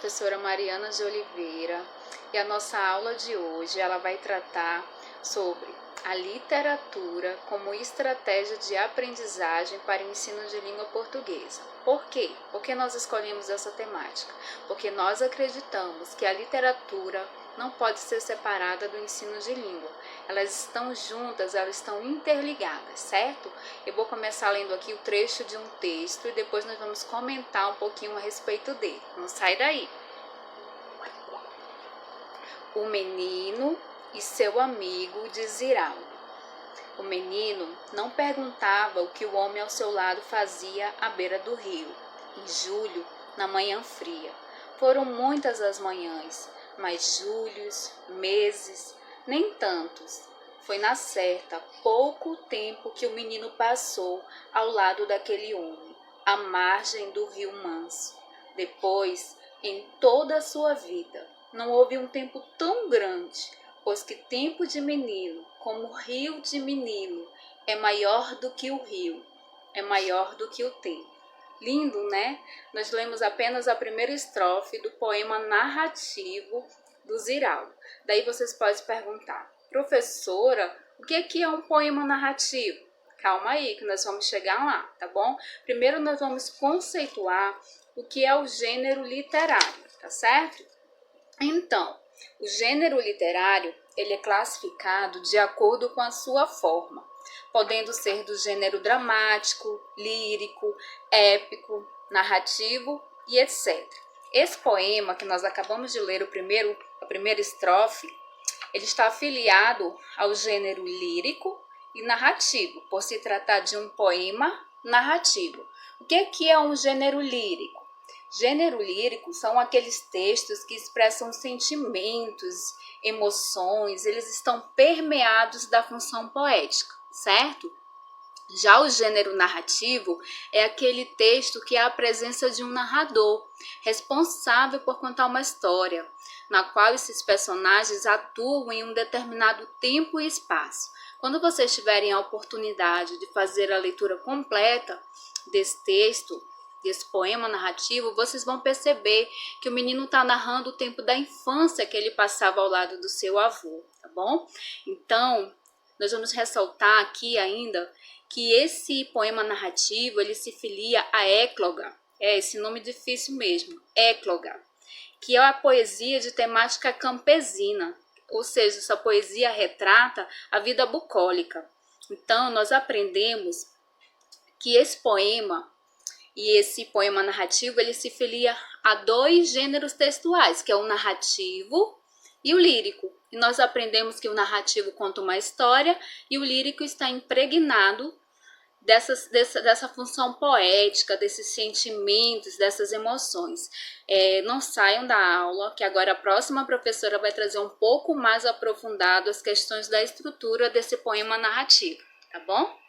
professora Mariana de Oliveira e a nossa aula de hoje ela vai tratar sobre a literatura como estratégia de aprendizagem para o ensino de língua portuguesa. Por quê? Por que nós escolhemos essa temática? Porque nós acreditamos que a literatura não pode ser separada do ensino de língua. Elas estão juntas, elas estão interligadas, certo? Eu vou começar lendo aqui o trecho de um texto e depois nós vamos comentar um pouquinho a respeito dele. Não sai daí. O menino e seu amigo de Ziraldo. O menino não perguntava o que o homem ao seu lado fazia à beira do rio, em julho, na manhã fria. Foram muitas as manhãs, mas julhos, meses, nem tantos. Foi na certa pouco tempo que o menino passou ao lado daquele homem, à margem do rio Manso. Depois, em toda a sua vida, não houve um tempo tão grande, pois que tempo de menino, como rio de menino, é maior do que o rio, é maior do que o tempo. Lindo, né? Nós lemos apenas a primeira estrofe do poema narrativo do Ziraldo. Daí vocês podem perguntar, professora, o que é um poema narrativo? Calma aí, que nós vamos chegar lá, tá bom? Primeiro nós vamos conceituar o que é o gênero literário, tá certo? Então, o gênero literário, ele é classificado de acordo com a sua forma, podendo ser do gênero dramático, lírico, épico, narrativo e etc. Esse poema que nós acabamos de ler, a primeira estrofe, ele está afiliado ao gênero lírico e narrativo, por se tratar de um poema narrativo. O que é um gênero lírico? Gênero lírico são aqueles textos que expressam sentimentos, emoções, eles estão permeados da função poética, certo? Já o gênero narrativo é aquele texto que há a presença de um narrador, responsável por contar uma história, na qual esses personagens atuam em um determinado tempo e espaço. Quando vocês tiverem a oportunidade de fazer a leitura completa desse texto, desse poema narrativo, vocês vão perceber que o menino está narrando o tempo da infância que ele passava ao lado do seu avô, tá bom? Então, nós vamos ressaltar aqui ainda que esse poema narrativo, ele se filia à écloga, esse nome difícil mesmo, écloga, que é a poesia de temática campesina, ou seja, essa poesia retrata a vida bucólica. Então, nós aprendemos que esse poema e esse poema narrativo, ele se filia a dois gêneros textuais, que é o narrativo e o lírico. E nós aprendemos que o narrativo conta uma história e o lírico está impregnado dessa função poética, desses sentimentos, dessas emoções. Não saiam da aula, que agora a próxima professora vai trazer um pouco mais aprofundado as questões da estrutura desse poema narrativo, tá bom?